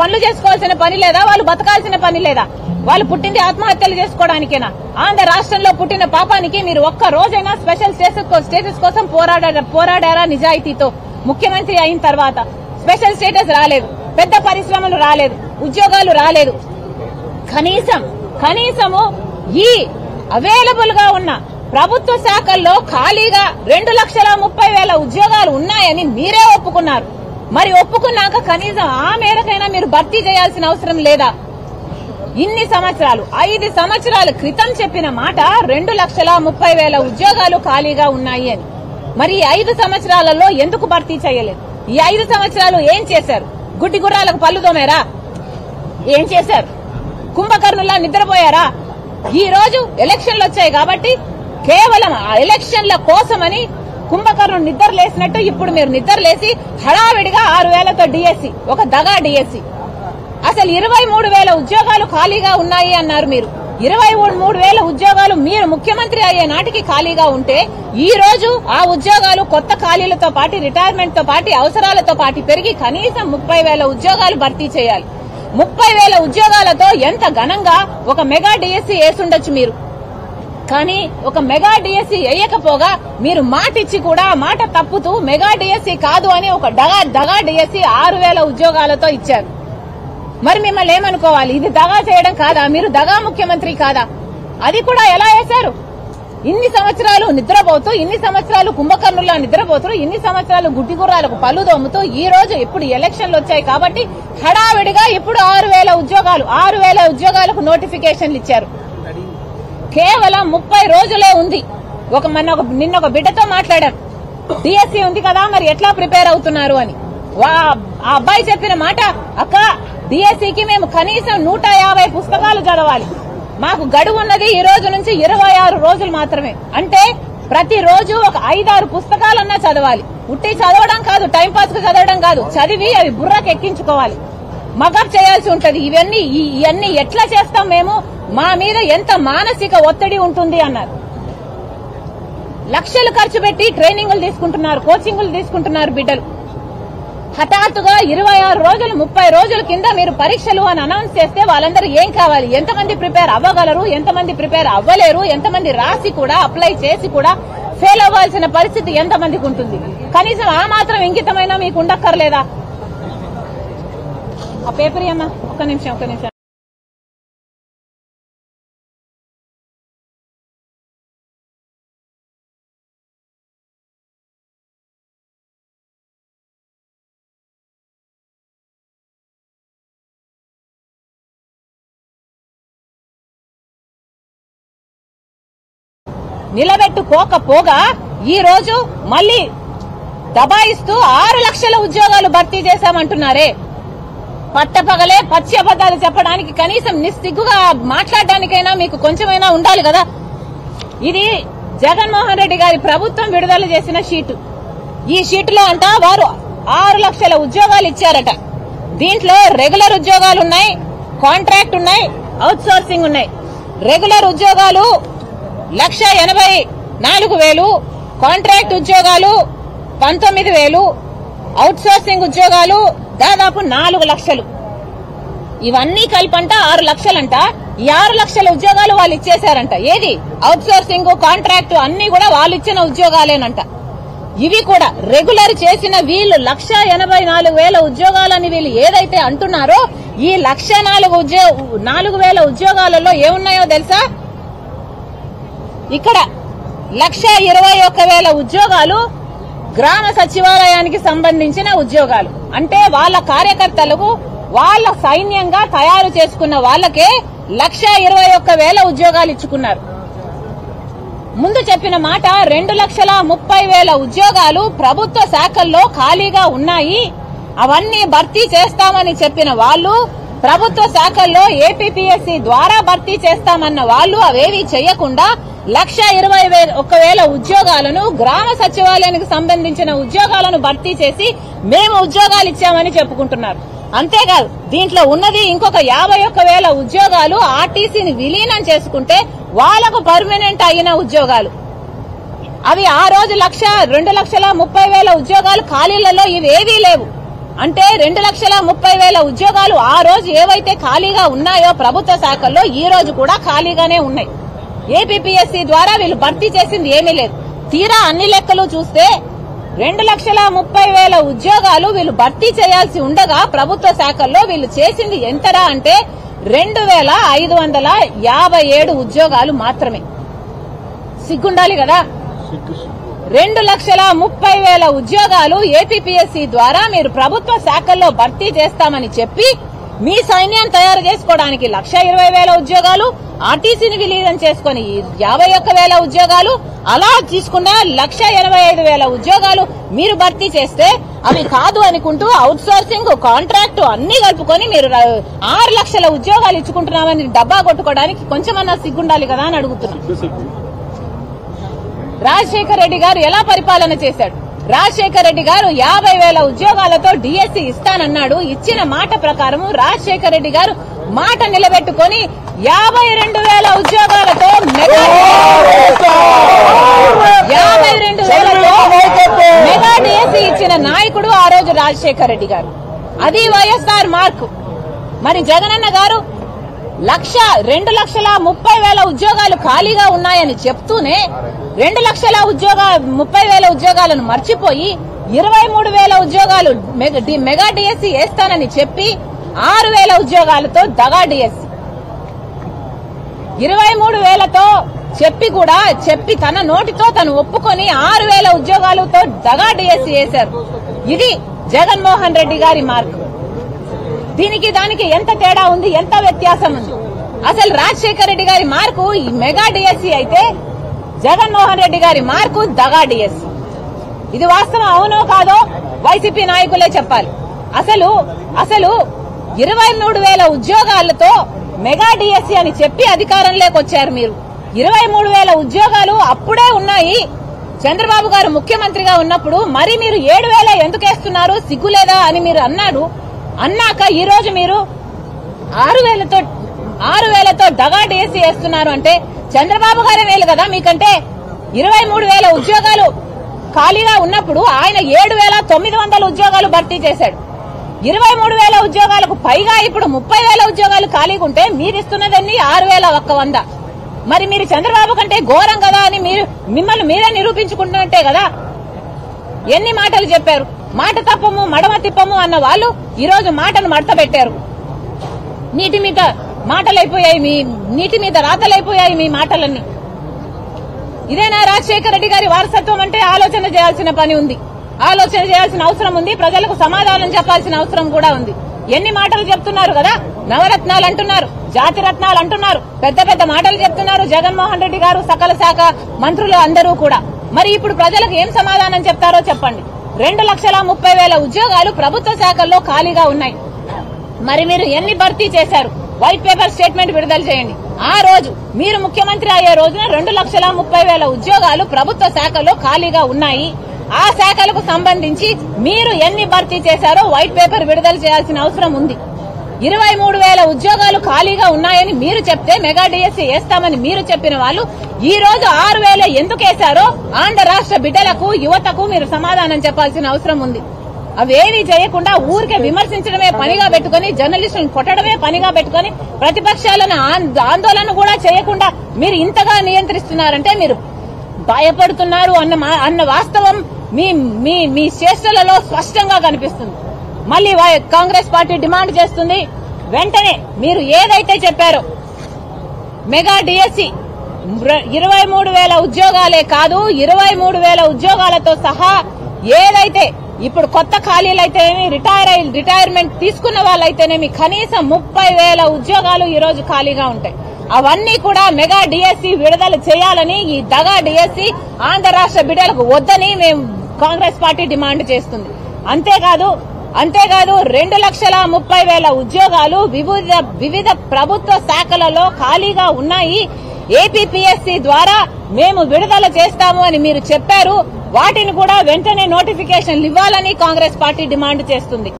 పనులు చేసుకోవాల్సిన పని లేదా? వాళ్ళు బతకాల్సిన పని లేదా? వాళ్ళు పుట్టింది ఆత్మహత్యలు చేసుకోవడానికేనా? ఆంధ్ర రాష్ట్రంలో పుట్టిన పాపానికి మీరు ఒక్క రోజైనా స్పెషల్ స్టేటస్ కోసం పోరాడారా నిజాయితీతో? ముఖ్యమంత్రి అయిన తర్వాత స్పెషల్ స్టేటస్ రాలేదు, పెద్ద పరిశ్రమలు రాలేదు, ఉద్యోగాలు రాలేదు. కనీసము ఈ అవైలబుల్ గా ఉన్న ప్రభుత్వ శాఖల్లో ఖాళీగా 2,30,000 ఉద్యోగాలు ఉన్నాయని మీరే ఒప్పుకున్నారు. మరి ఒప్పుకున్నాక కనీసం ఆ మేరకైనా మీరు భర్తీ చేయాల్సిన అవసరం లేదా? ఇన్ని సంవత్సరాలు 5 సంవత్సరాల క్రితం చెప్పిన మాట 2,30,000 ఉద్యోగాలు ఖాళీగా ఉన్నాయి అని. మరి ఈ 5 సంవత్సరాలలో ఎందుకు భర్తీ చేయలేదు? ఈ 5 సంవత్సరాలు ఏం చేశారు? గుడ్డి గుర్రాలకు పళ్ళు తోమారా? ఏం చేశారు? కుంభకర్ణులా నిద్రపోయారా? ఈ రోజు ఎలక్షన్లు వచ్చాయి కాబట్టి కేవలం ఆ ఎలక్షన్ల కోసమని కుంభకర్ణుడు నిద్రలేసినట్టు ఇప్పుడు మీరు నిద్రలేసి హడావిడిగా 6,000తో డిఎస్సి, ఒక దగా డిఎస్సి. అసలు 23,000 ఉద్యోగాలు ఖాళీగా ఉన్నాయి అన్నారు మీరు. 23,000 ఉద్యోగాలు మీరు ముఖ్యమంత్రి అయ్యే నాటికి ఖాళీగా ఉంటే ఈ రోజు ఆ ఉద్యోగాలు కొత్త ఖాళీలతో పాటు రిటైర్మెంట్ తో పాటు అవసరాలతో పాటు పెరిగి కనీసం 30,000 ఉద్యోగాలు భర్తీ చేయాలి. 30,000 ఉద్యోగాలతో ఎంత ఘనంగా ఒక మెగా డిఎస్సి వేసుండొచ్చు మీరు. కానీ ఒక మెగా డిఎస్సి వేయకపోగా మీరు మాట ఇచ్చి కూడా మాట తప్పుతూ మెగా డిఎస్సి కాదు అని ఒక దగా డిఎస్సి 6,000 ఉద్యోగాలతో ఇచ్చారు. మరి మిమ్మల్ని ఏమనుకోవాలి? ఇది దగా చేయడం కాదా? మీరు దగా ముఖ్యమంత్రి కాదా? అది కూడా ఎలా వేశారు? ఇన్ని సంవత్సరాలు నిద్రపోతూ, ఇన్ని సంవత్సరాలు కుంభకర్ణుల్లా నిద్రపోతూ, ఇన్ని సంవత్సరాలు గుడ్డి గుర్రాలకు పళ్ళు దోముతూ ఈ రోజు ఇప్పుడు ఎలక్షన్లు వచ్చాయి కాబట్టి హడావిడిగా ఇప్పుడు 6,000 ఉద్యోగాలకు నోటిఫికేషన్లు ఇచ్చారు. కేవలం 30 రోజులే ఉంది. నిన్న ఒక బిడ్డతో మాట్లాడారు, డిఎస్సి ఉంది కదా మరి ఎట్లా ప్రిపేర్ అవుతున్నారు అని. ఆ అబ్బాయి చెప్పిన మాట, అక్క డిఎస్సికి మేము కనీసం 150 పుస్తకాలు చదవాలి, మాకు గడువు ఉన్నది ఈ రోజు నుంచి 26 రోజులు మాత్రమే. అంటే ప్రతిరోజు ఒక 5-6 పుస్తకాలన్నా చదవాలి. ఉట్టి చదవడం కాదు, టైంపాస్ కు చదవడం కాదు, చదివి అవి బుర్రకు ఎక్కించుకోవాలి, మగప్ చేయాల్సి ఉంటది. ఇవన్నీ ఎట్లా చేస్తాం మేము? మా మీద ఎంత మానసిక ఒత్తిడి ఉంటుంది అన్నారు. లక్షలు ఖర్చు పెట్టి ట్రైనింగులు తీసుకుంటున్నారు, కోచింగులు తీసుకుంటున్నారు బిడ్డలు. హఠాత్తుగా 26 రోజులు 30 రోజుల కింద మీరు పరీక్షలు అని అనౌన్స్ చేస్తే వాళ్ళందరూ ఏం కావాలి? ఎంతమంది ప్రిపేర్ అవ్వగలరు, ఎంతమంది ప్రిపేర్ అవ్వలేరు, ఎంతమంది రాసి కూడా అప్లై చేసి కూడా ఫెయిల్ అవ్వాల్సిన పరిస్థితి ఎంతమందికి ఉంటుంది? కనీసం ఆ మాత్రం ఇంకితమైనా మీకు ఉండక్కర్లేదా? ఆ పేపర్ అమ్మా, ఒక్క నిమిషం. నిలబెట్టుకోకపోగా ఈ రోజు మళ్లీ దబాయిస్తూ 6 లక్షల ఉద్యోగాలు భర్తీ చేశామంటున్నారే. పట్టపగలే పచ్చి అబద్దాలు చెప్పడానికి కనీసం నిస్సిగ్గుగా మాట్లాడడానికైనా మీకు కొంచెమైనా ఉండాలి కదా. ఇది జగన్మోహన్ రెడ్డి గారి ప్రభుత్వం విడుదల చేసిన షీటు. ఈ షీటులో అంట వారు 6 లక్షల ఉద్యోగాలు ఇచ్చారట. దీంట్లో రెగ్యులర్ ఉద్యోగాలున్నాయి, కాంట్రాక్ట్ ఉన్నాయి, అవుట్ సోర్సింగ్ ఉన్నాయి. రెగ్యులర్ ఉద్యోగాలు 1,84,000, కాంట్రాక్ట్ ఉద్యోగాలు 19,000, అవుట్ సోర్సింగ్ ఉద్యోగాలు దాదాపు 4 లక్షలు. ఇవన్నీ కలిపంట 6 లక్షలంట. ఈ 6 లక్షల ఉద్యోగాలు వాళ్ళు ఇచ్చేశారంట. ఏది? అవుట్ సోర్సింగ్, కాంట్రాక్ట్ అన్ని కూడా వాళ్ళు ఇచ్చిన ఉద్యోగాలేనంట. ఇవి కూడా రెగ్యులర్ చేసిన వీళ్ళు 1,84,000 ఉద్యోగాలని వీళ్ళు ఏదైతే అంటున్నారో ఈ 1,04,000 ఉద్యోగాలలో ఏమున్నాయో తెలుసా? ఇక్కడ 1,21,000 ఉద్యోగాలు గ్రామ సచివాలయానికి సంబంధించిన ఉద్యోగాలు. అంటే వాళ్ళ కార్యకర్తలకు వాళ్ళ సైన్యంగా తయారు చేసుకున్న వాళ్ళకే 1,21,000 ఉద్యోగాలు ఇచ్చుకున్నారు. ముందు చెప్పిన మాట 2,30,000 ఉద్యోగాలు ప్రభుత్వ శాఖల్లో ఖాళీగా ఉన్నాయి, అవన్నీ భర్తీ చేస్తామని చెప్పిన వాళ్ళు, ప్రభుత్వ శాఖల్లో ఏపీపీఎస్సీ ద్వారా భర్తీ చేస్తామన్న వాళ్ళు అవేవీ చేయకుండా 1,21,000 ఉద్యోగాలను గ్రామ సచివాలయానికి సంబంధించిన ఉద్యోగాలను భర్తీ చేసి మేము ఉద్యోగాలు ఇచ్చామని చెప్పుకుంటున్నారు. అంతేకాదు దీంట్లో ఉన్నది ఇంకొక 51,000 ఉద్యోగాలు ఆర్టీసీని విలీనం చేసుకుంటే వాళ్లకు పర్మనెంట్ అయిన ఉద్యోగాలు. అవి ఆ రోజు 2,30,000 ఉద్యోగాలు ఖాళీలలో ఇవేవీ లేవు. అంటే 2,30,000 ఉద్యోగాలు ఆ రోజు ఏవైతే ఖాళీగా ఉన్నాయో ప్రభుత్వ శాఖల్లో ఈ రోజు కూడా ఖాళీగానే ఉన్నాయి. ఏపీపీఎస్సీ ద్వారా వీళ్ళు భర్తీ చేసింది ఏమీ లేదు. తీరా అన్ని లెక్కలు చూస్తే 2,30,000 ఉద్యోగాలు వీళ్ళు భర్తీ చేయాల్సి ఉండగా ప్రభుత్వ శాఖల్లో వీళ్ళు చేసింది ఎంతరా అంటే 2,557 ఉద్యోగాలు మాత్రమే. సిగ్గుండాలి కదా. 2,30,000 ఉద్యోగాలు ఏపీపీఎస్సీ ద్వారా మీరు ప్రభుత్వ శాఖల్లో భర్తీ చేస్తామని చెప్పి మీ సైన్యాన్ని తయారు చేసుకోవడానికి 1,20,000 ఉద్యోగాలు, ఆర్టీసీని విలీనం చేసుకుని 51,000 ఉద్యోగాలు, అలా తీసుకున్న 1,85,000 ఉద్యోగాలు మీరు భర్తీ చేస్తే అవి కాదు అనుకుంటూ అవుట్ సోర్సింగ్, కాంట్రాక్ట్ అన్ని కలుపుకొని మీరు 6 లక్షల ఉద్యోగాలు ఇచ్చుకుంటున్నామని డబ్బా కొట్టుకోవడానికి కొంచెమన్నా సిగ్గుండాలి కదా అని అడుగుతున్నాం. రాజశేఖర్ రెడ్డి గారు ఎలా పరిపాలన చేశాడు? రాజశేఖర్ రెడ్డి గారు 50,000 ఉద్యోగాలతో డిఎస్సీ ఇస్తానన్నాడు. ఇచ్చిన మాట ప్రకారం రాజశేఖర్ రెడ్డి గారు మాట నిలబెట్టుకుని 52,000 ఉద్యోగాలతో 52,000 మెగా డిఎస్సీ ఇచ్చిన నాయకుడు ఆ రోజు రాజశేఖర్ రెడ్డి గారు. అది వైఎస్ఆర్ మార్కు. మరి జగనన్న గారు 2,30,000 ఉద్యోగాలు ఖాళీగా ఉన్నాయని చెప్తూనే 2,30,000 ఉద్యోగాలను మర్చిపోయి 23,000 ఉద్యోగాలు మెగా డిఎస్సీ వేస్తానని చెప్పి 6,000 ఉద్యోగాలతో దగా డిఎస్సీ, 23,000తో చెప్పి తన నోటితో తను ఒప్పుకొని 6,000 ఉద్యోగాలతో దగా డిఎస్సీ వేశారు. ఇది జగన్మోహన్ రెడ్డి గారి మార్కు. దీనికి దానికి ఎంత తేడా ఉంది, ఎంత వ్యత్యాసం ఉంది? అసలు రాజశేఖర్ రెడ్డి గారి మార్కు ఈ మెగా డిఎస్సీ అయితే జగన్మోహన్ రెడ్డి గారి మార్కు దగా డిఎస్సీ. ఇది వాస్తవం అవునో కాదో వైసీపీ నాయకులే చెప్పాలి. అసలు 23,000 ఉద్యోగాలతో మెగా డిఎస్సీ అని చెప్పి అధికారంలోకి వచ్చారు మీరు. 23,000 ఉద్యోగాలు అప్పుడే ఉన్నాయి చంద్రబాబు గారు ముఖ్యమంత్రిగా ఉన్నప్పుడు. మరి మీరు 7,000 ఎందుకు వేస్తున్నారు, సిగ్గులేదా అని మీరు అన్నారు. అన్నాక ఈ రోజు మీరు 6,000తో దగా డిఎస్సీ వేస్తున్నారు అంటే చంద్రబాబు గారే మేలు కదా మీకంటే. 23,000 ఉద్యోగాలు ఖాళీగా ఉన్నప్పుడు ఆయన 7,900 ఉద్యోగాలు భర్తీ చేశాడు. 23,000 ఉద్యోగాలకు పైగా ఇప్పుడు 30,000 ఉద్యోగాలు ఖాళీగా ఉంటే మీరు ఇస్తున్నదన్నీ 6,100. మరి మీరు చంద్రబాబు కంటే ఘోరం కదా అని మిమ్మల్ని మీరే నిరూపించుకుంటున్నట్టే కదా. ఎన్ని మాటలు చెప్పారు. మాట తప్పము మడమ తిప్పము అన్న వాళ్ళు ఈ రోజు మాటను మడత పెట్టారు. నీటి మీద మాటలైపోయాయి, నీటి మీద రాతలైపోయాయి మీ మాటలన్నీ. ఇదేనా రాజశేఖర రెడ్డి గారి వారసత్వం అంటే? ఆలోచన చేయాల్సిన పని ఉంది, ఆలోచన చేయాల్సిన అవసరం ఉంది, ప్రజలకు సమాధానం చెప్పాల్సిన అవసరం కూడా ఉంది. ఎన్ని మాటలు చెప్తున్నారు కదా. నవరత్నాలు అంటున్నారు, జాతిరత్నాలు అంటున్నారు, పెద్ద పెద్ద మాటలు చెప్తున్నారు జగన్మోహన్ రెడ్డి గారు, సకల శాఖ మంత్రులు అందరూ కూడా. మరి ఇప్పుడు ప్రజలకు ఏం సమాధానం చెప్తారో చెప్పండి. 2,30,000 ఉద్యోగాలు ప్రభుత్వ శాఖల్లో ఖాళీగా ఉన్నాయి. మరి మీరు ఎన్ని భర్తీ చేశారు? వైట్ పేపర్ స్టేట్మెంట్ విడుదల చేయండి. ఆ రోజు మీరు ముఖ్యమంత్రి అయ్యే రోజున 2,30,000 ఉద్యోగాలు ప్రభుత్వ శాఖలో ఖాళీగా ఉన్నాయి. ఆ శాఖలకు సంబంధించి మీరు ఎన్ని భర్తీ చేశారో వైట్ పేపర్ విడుదల చేయాల్సిన అవసరం ఉంది. 23,000 ఉద్యోగాలు ఖాళీగా ఉన్నాయని మీరు చెప్తే మెగా డిఎస్సీ వేస్తామని మీరు చెప్పిన వాళ్ళు ఈ రోజు 6,000 ఎందుకు వేశారో ఆంధ్ర రాష్ట్ర బిడ్డలకు, యువతకు మీరు సమాధానం చెప్పాల్సిన అవసరం ఉంది. అవేమీ చేయకుండా ఊరికే విమర్శించడమే పనిగా పెట్టుకుని, జర్నలిస్టులను కొట్టడమే పనిగా పెట్టుకుని, ప్రతిపక్షాలను ఆందోళన కూడా చేయకుండా మీరు ఇంతగా నియంత్రిస్తున్నారంటే మీరు భయపడుతున్నారు అన్న వాస్తవం మీ చేష్టలలో స్పష్టంగా కనిపిస్తుంది. మళ్లీ కాంగ్రెస్ పార్టీ డిమాండ్ చేస్తుంది, వెంటనే మీరు ఏదైతే చెప్పారో మెగా డిఎస్సీ 23,000 ఉద్యోగాలే కాదు, 23,000 ఉద్యోగాలతో సహా ఏదైతే ఇప్పుడు కొత్త ఖాళీలైతేనేమి, రిటైర్మెంట్ తీసుకున్న వాళ్ళైతేనేమి కనీసం 30,000 ఉద్యోగాలు ఈ రోజు ఖాళీగా ఉంటాయి. అవన్నీ కూడా మెగా డిఎస్సీ విడుదల చేయాలని, ఈ దగా డిఎస్సీ ఆంధ్ర రాష్ట్ర బిడ్డలకు వద్దని మేము కాంగ్రెస్ పార్టీ డిమాండ్ చేస్తుంది. అంతేకాదు 2,30,000 ఉద్యోగాలు వివిధ ప్రభుత్వ శాఖలలో ఖాళీగా ఉన్నాయి. ఏపీపీఎస్సీ ద్వారా మేము విడుదల చేస్తాము అని మీరు చెప్పారు. వాటిని కూడా వెంటనే నోటిఫికేషన్లు ఇవ్వాలని కాంగ్రెస్ పార్టీ డిమాండ్ చేస్తుంది.